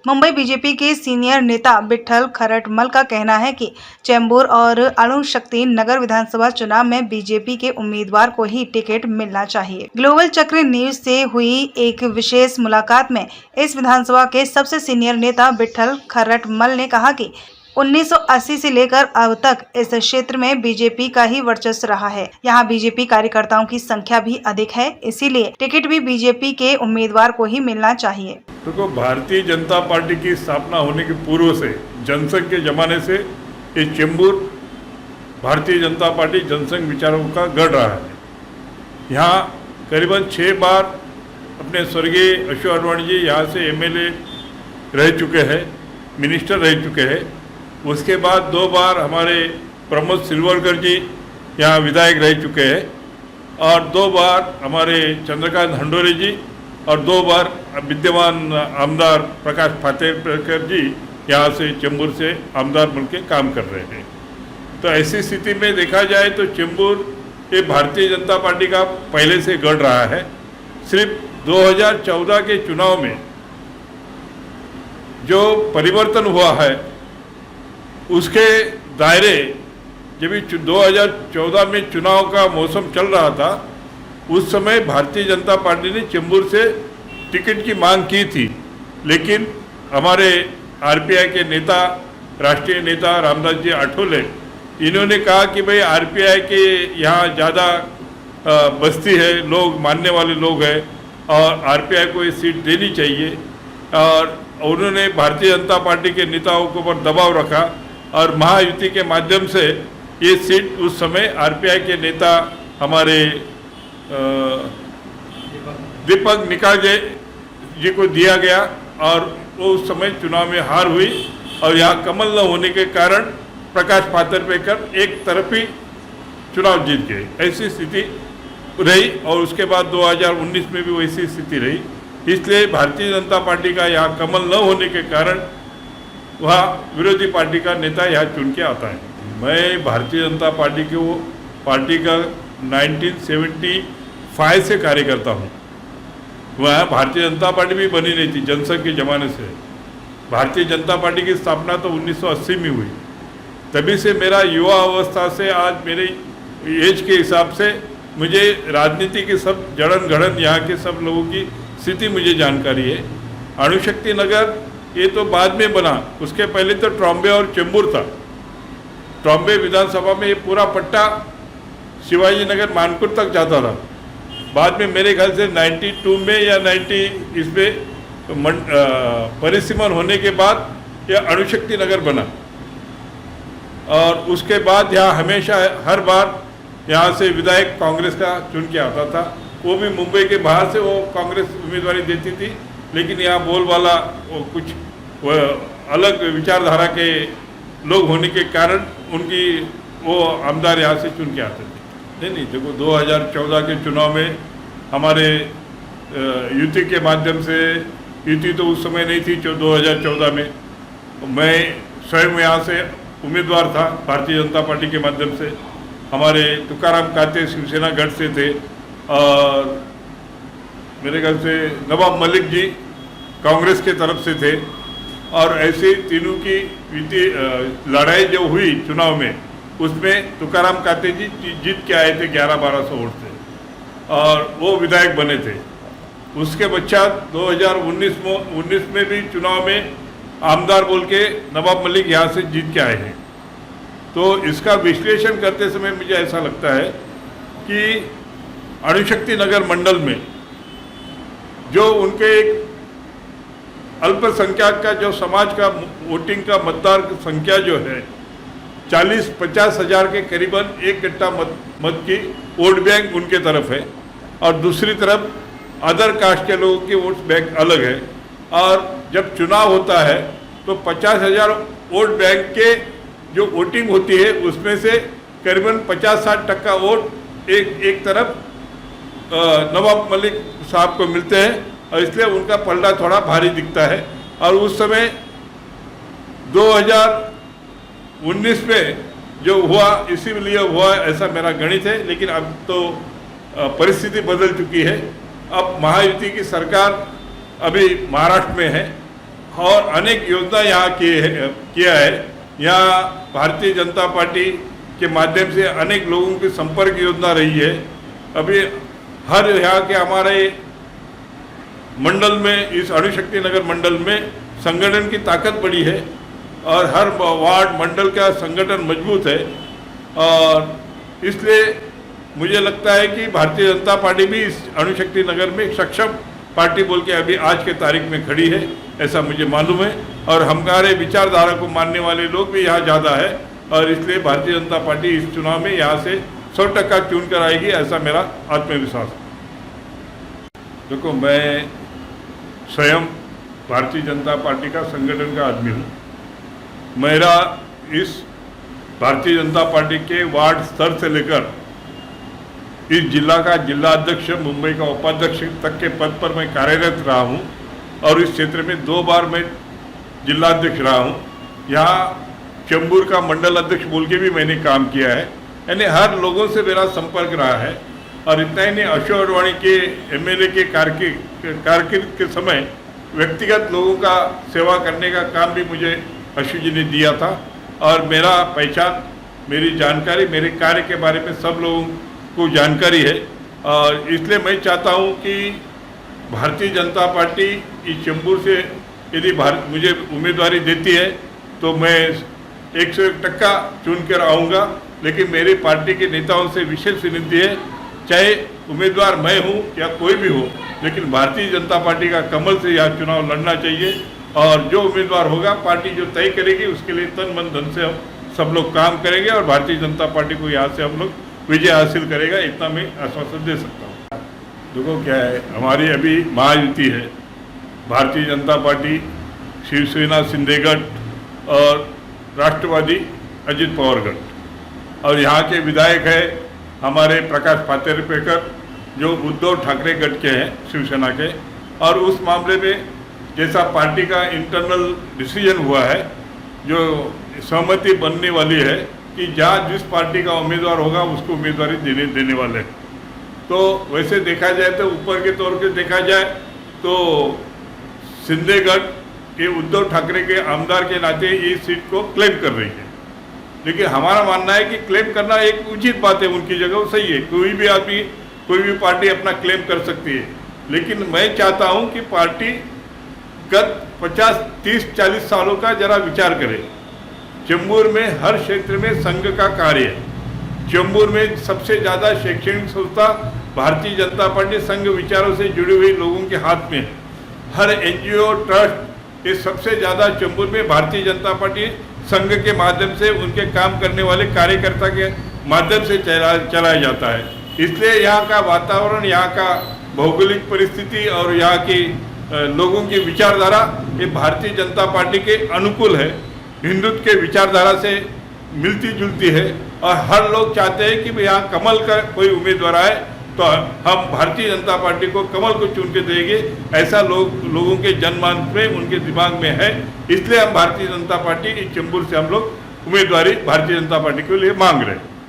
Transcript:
Mumbai BJP के senior नेता विट्ठल खरटमल का कहना है कि चेंबूर और अणुशक्ति नगर विधानसभा चुनाव में बीजेपी के उम्मीदवार को ही टिकट मिलना चाहिए। ग्लोबल चक्र न्यूज से हुई एक विशेष मुलाकात में इस विधानसभा के सबसे सीनियर नेता विट्ठल खरटमल ने कहा कि 1980 से लेकर अब तक इस क्षेत्र में बीजेपी का ही वर्चस्व रहा है। यहाँ बीजेपी कार्यकर्ताओं की संख्या भी अधिक है, इसीलिए टिकट भी बीजेपी के उम्मीदवार को ही मिलना चाहिए। देखो, भारतीय जनता पार्टी की स्थापना होने के पूर्व से, जनसंघ के जमाने से ये चेंबूर भारतीय जनता पार्टी जनसंघ विचारों का गढ़ रहा है। यहाँ करीबन 6 बार अपने स्वर्गीय अशोक अडवाणी जी यहाँ से एमएलए रह चुके हैं, मिनिस्टर रह चुके हैं। उसके बाद 2 बार हमारे प्रमोद सिलवलकर जी यहाँ विधायक रह चुके हैं और 2 बार हमारे चंद्रकांत हंडोरे जी और 2 बार विद्यमान आमदार प्रकाश फातेकर जी यहाँ से चेंबूर से आमदार बनके काम कर रहे हैं। तो ऐसी स्थिति में देखा जाए तो चेंबूर ये भारतीय जनता पार्टी का पहले से गढ़ रहा है। सिर्फ 2014 के चुनाव में जो परिवर्तन हुआ है उसके दायरे, जब 2014 में चुनाव का मौसम चल रहा था, उस समय भारतीय जनता पार्टी ने चेंबूर से टिकट की मांग की थी, लेकिन हमारे आरपीआई के नेता, राष्ट्रीय नेता रामदास जी आठवले, इन्होंने कहा कि भाई आरपीआई के यहाँ ज़्यादा बस्ती है, लोग मानने वाले लोग हैं और आरपीआई को ये सीट देनी चाहिए। और उन्होंने भारतीय जनता पार्टी के नेताओं के ऊपर दबाव रखा और महायुति के माध्यम से ये सीट उस समय आरपीआई के नेता हमारे दीपक निकालजे जी को दिया गया और वो उस समय चुनाव में हार हुई और यहाँ कमल न होने के कारण प्रकाश फातेकर एक तरफी चुनाव जीत गए। ऐसी स्थिति रही और उसके बाद 2019 में भी वैसी स्थिति रही। इसलिए भारतीय जनता पार्टी का यहाँ कमल न होने के कारण वहाँ विरोधी पार्टी का नेता यहाँ चुन के आता है। मैं भारतीय जनता पार्टी का 1975 से कार्यकर्ता हूँ। वहाँ भारतीय जनता पार्टी भी बनी नहीं थी, जनसंघ के ज़माने से। भारतीय जनता पार्टी की स्थापना तो 1980 में हुई। तभी से मेरा युवा अवस्था से आज मेरे एज के हिसाब से मुझे राजनीति के सब जड़न घड़न, यहाँ के सब लोगों की स्थिति मुझे जानकारी है। अणुशक्ति नगर ये तो बाद में बना, उसके पहले तो ट्रॉम्बे और चेंबूर था। ट्रॉम्बे विधानसभा में ये पूरा पट्टा शिवाजी नगर मानपुर तक जाता था। बाद में मेरे ख्याल से 92 में या 90 इसमें परिसीमन होने के बाद यह अणुशक्ति नगर बना और उसके बाद यहाँ हमेशा हर बार यहाँ से विधायक कांग्रेस का चुन के आता था। वो भी मुंबई के बाहर से वो कांग्रेस उम्मीदवारी देती थी, लेकिन यहाँ बोलबाला वो कुछ अलग विचारधारा के लोग होने के कारण उनकी वो आमदार यहाँ से चुन के आते थे। नहीं, देखो 2014 के चुनाव में हमारे युति के माध्यम से, युति तो उस समय नहीं थी 2014 में, मैं स्वयं यहाँ से उम्मीदवार था भारतीय जनता पार्टी के माध्यम से। हमारे तुकाराम काते शिवसेना गढ़ से थे और मेरे ख्याल से नवाब मलिक जी कांग्रेस के तरफ से थे और ऐसे तीनों की लड़ाई जो हुई चुनाव में, उसमें तुकाराम काते जी जीत के आए थे 1100-1200 वोट से और वो विधायक बने थे। उसके पश्चात 2019 में भी चुनाव में आमदार बोल के नवाब मलिक यहाँ से जीत के आए हैं। तो इसका विश्लेषण करते समय मुझे ऐसा लगता है कि अणुशक्ति नगर मंडल में जो उनके एक अल्पसंख्यक का जो समाज का वोटिंग का मतदार संख्या जो है 40-50 हज़ार के करीबन एक गट्टा मत की वोट बैंक उनके तरफ है और दूसरी तरफ अदर कास्ट के लोगों की वोट बैंक अलग है। और जब चुनाव होता है तो 50,000 वोट बैंक के जो वोटिंग होती है उसमें से करीबन 50-60% वोट एक तरफ नवाब मलिक साहब को मिलते हैं और इसलिए उनका पलड़ा थोड़ा भारी दिखता है। और उस समय 2019 में जो हुआ इसीलिए हुआ ऐसा मेरा गणित है, लेकिन अब तो परिस्थिति बदल चुकी है। अब महायुति की सरकार अभी महाराष्ट्र में है और अनेक योजना यहाँ किया है। यहाँ भारतीय जनता पार्टी के माध्यम से अनेक लोगों की संपर्क योजना रही है। अभी हर यहाँ के हमारे मंडल में, इस अणुशक्ति नगर मंडल में संगठन की ताकत बढ़ी है और हर वार्ड मंडल का संगठन मजबूत है। और इसलिए मुझे लगता है कि भारतीय जनता पार्टी भी इस अणुशक्ति नगर में सक्षम पार्टी बोल के अभी आज के तारीख में खड़ी है, ऐसा मुझे मालूम है। और हमारे विचारधारा को मानने वाले लोग भी यहाँ ज़्यादा है और इसलिए भारतीय जनता पार्टी इस चुनाव में यहाँ से 100% चुन कर आएगी, ऐसा मेरा आत्मविश्वास है। देखो, मैं स्वयं भारतीय जनता पार्टी का संगठन का आदमी हूँ। मेरा इस भारतीय जनता पार्टी के वार्ड स्तर से लेकर इस जिला का जिला अध्यक्ष, मुंबई का उपाध्यक्ष तक के पद पर मैं कार्यरत रहा हूँ और इस क्षेत्र में 2 बार मैं जिला अध्यक्ष रहा हूँ। यहाँ चेंबूर का मंडल अध्यक्ष बोल के भी मैंने काम किया है। यानी हर लोगों से मेरा संपर्क रहा है। और इतना ही नहीं, अशोक अडवाणी के एमएलए के कारकिर्द के समय व्यक्तिगत लोगों का सेवा करने का काम भी मुझे अशोक जी ने दिया था। और मेरा पहचान, मेरी जानकारी, मेरे कार्य के बारे में सब लोगों को जानकारी है। और इसलिए मैं चाहता हूँ कि भारतीय जनता पार्टी इस चेंबूर से यदि मुझे उम्मीदवारी देती है तो मैं 101% चुन कर आऊँगा। लेकिन मेरी पार्टी के नेताओं से विशेष विनती है, चाहे उम्मीदवार मैं हूँ या कोई भी हो, लेकिन भारतीय जनता पार्टी का कमल से यह चुनाव लड़ना चाहिए। और जो उम्मीदवार होगा, पार्टी जो तय करेगी, उसके लिए तन मन धन से हम सब लोग काम करेंगे और भारतीय जनता पार्टी को यहाँ से हम लोग विजय हासिल करेगा, इतना मैं आश्वासन दे सकता हूँ। देखो क्या है, हमारी अभी महायुति है, भारतीय जनता पार्टी, शिवसेना शिंदे गठ और राष्ट्रवादी अजित पवार गठ। और यहाँ के विधायक है हमारे प्रकाश पातेरपेकर, जो उद्धव ठाकरे गठ के हैं, शिवसेना के। और उस मामले में जैसा पार्टी का इंटरनल डिसीजन हुआ है, जो सहमति बनने वाली है कि जहाँ जिस पार्टी का उम्मीदवार होगा उसको उम्मीदवारी देने वाले हैं। तो वैसे देखा जाए तो ऊपर के तौर पे देखा जाए तो शिंदे गठ के उद्धव ठाकरे के आमदार के नाते ये सीट को क्लेम कर रही है। लेकिन हमारा मानना है कि क्लेम करना एक उचित बात है, उनकी जगह वो सही है। कोई भी आदमी, कोई भी पार्टी अपना क्लेम कर सकती है। लेकिन मैं चाहता हूँ कि पार्टी गत 50, 30, 40 सालों का जरा विचार करे। चेंबूर में हर क्षेत्र में संघ का कार्य है। चेंबूर में सबसे ज़्यादा शैक्षणिक संस्था भारतीय जनता पार्टी संघ विचारों से जुड़े हुए लोगों के हाथ में है। हर एनजीओ, ट्रस्ट, ये सबसे ज़्यादा चेंबूर में भारतीय जनता पार्टी संघ के माध्यम से, उनके काम करने वाले कार्यकर्ता के माध्यम से चलाया जाता है। इसलिए यहाँ का वातावरण, यहाँ का भौगोलिक परिस्थिति और यहाँ की लोगों की विचारधारा ये भारतीय जनता पार्टी के अनुकूल है, हिंदुत्व के विचारधारा से मिलती जुलती है। और हर लोग चाहते हैं कि यहाँ कमल का कोई उम्मीदवार आए तो हम भारतीय जनता पार्टी को कमल को चुन के देंगे, ऐसा लोगों के जनमानस में, उनके दिमाग में है। इसलिए हम भारतीय जनता पार्टी चेंबूर से हम लोग उम्मीदवारी भारतीय जनता पार्टी के लिए मांग रहे हैं।